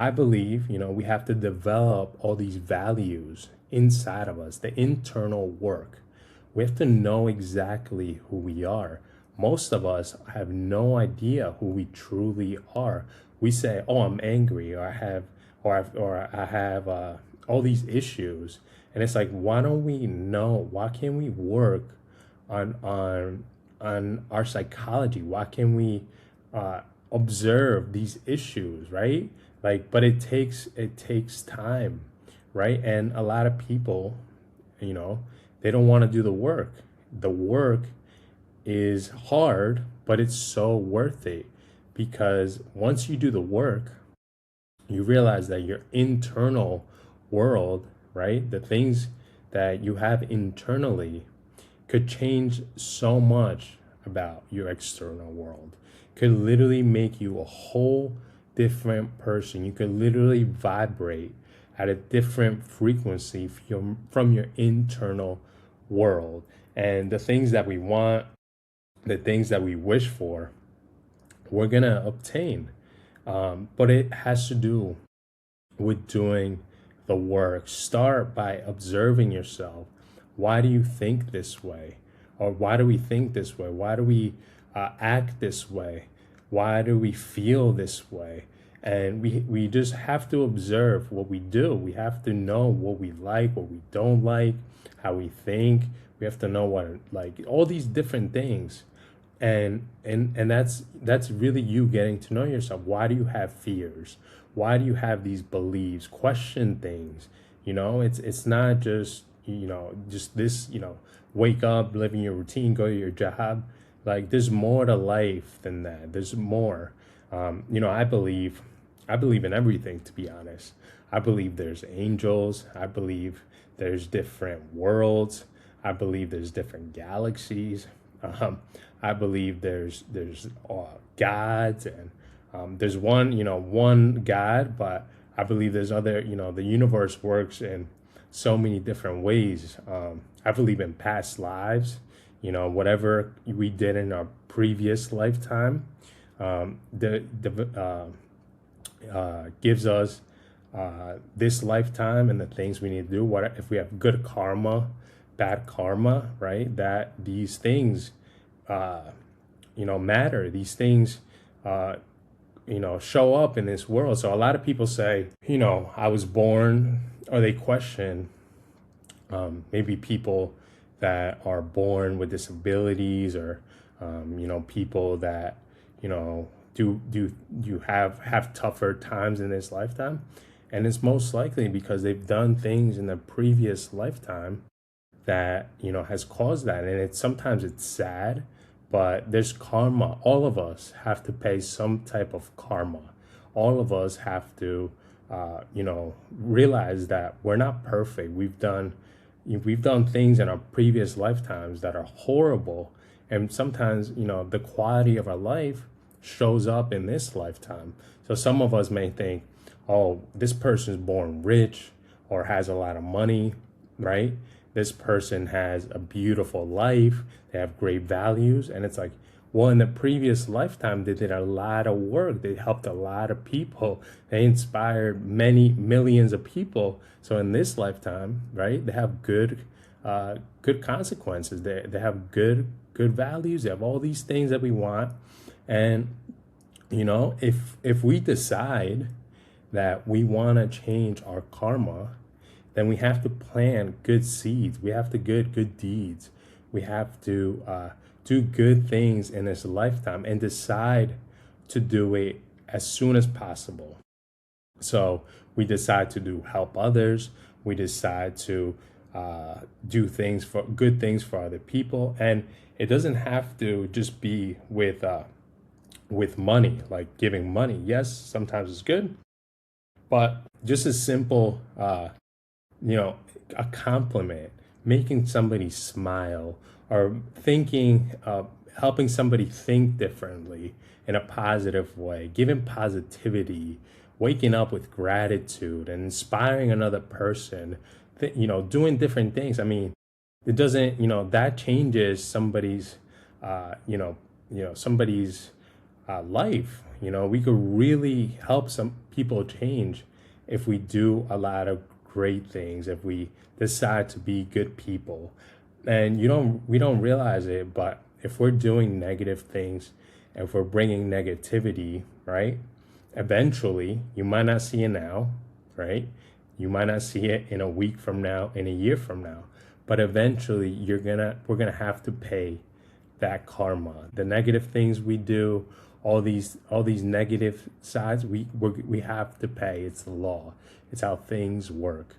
I believe, we have to develop all these values inside of us, the internal work. We have to know exactly who we are. Most of us have no idea who we truly are. We say, "Oh, I'm angry," or I have all these issues," and it's like, why don't we know? Why can't we work on on on our psychology? Why can't we uh, observe these issues, right? Like, but it takes time, right? And a lot of people, you know, they don't want to do the work. The work is hard, but it's so worth it because once you do the work, you realize that your internal world, right? The things that you have internally could change so much about your external world. Could literally make you a whole different person. You could literally vibrate at a different frequency from your internal world. And the things that we want, the things that we wish for, we're going to obtain. But it has to do with doing the work. Start by observing yourself. Why do you think this way? Or why do we think this way? Why do we act this way? Why do we feel this way? And we just have to observe what we do. We have to know what we like, what we don't like, how we think. We have to know what, like, all these different things. And that's really you getting to know yourself. Why do you have fears? Why do you have these beliefs? Question things. It's not just this, wake up, living your routine, go to your job. Like, there's more to life than that. There's more. I believe in everything, to be honest. I believe there's angels. I believe there's different worlds. I believe there's different galaxies. Um, I believe there's gods, and there's one God, but I believe there's other. The universe works in so many different ways. I believe in past lives. Whatever we did in our previous lifetime, gives us this lifetime and the things we need to do. What if we have good karma, bad karma, right? That these things, matter. These things, show up in this world. So a lot of people say, I was born, or they question maybe people that are born with disabilities, or people that do you have tougher times in this lifetime, and it's most likely because they've done things in the previous lifetime that has caused that. And it's sad, but there's karma. All of us have to pay some type of karma. All of us have to realize that we're not perfect. We've done things in our previous lifetimes that are horrible, and sometimes the quality of our life shows up in this lifetime. So some of us may think, oh, this person's born rich or has a lot of money, right? This person has a beautiful life, they have great values. And it's like, well, in the previous lifetime, they did a lot of work. They helped a lot of people. They inspired many millions of people. So in this lifetime, right, they have good consequences. They have good values. They have all these things that we want. And if we decide that we want to change our karma, then we have to plant good seeds. We have to good deeds. We have to do good things in this lifetime and decide to do it as soon as possible. So we decide to do help others. We decide to do good things for other people, and it doesn't have to just be with money, like giving money. Yes, sometimes it's good, but just a simple you know, a compliment, making somebody smile, or helping somebody think differently in a positive way, giving positivity, waking up with gratitude, and inspiring another person, doing different things. I mean, it doesn't, that changes somebody's, somebody's life. You know, we could really help some people change if we do a lot of great things, if we decide to be good people. And we don't realize it, but if we're doing negative things, if we're bringing negativity, right? Eventually, you might not see it now, right? You might not see it in a week from now, in a year from now, but eventually we're gonna have to pay that karma. The negative things we do, all these negative sides, we have to pay. It's the law. It's how things work.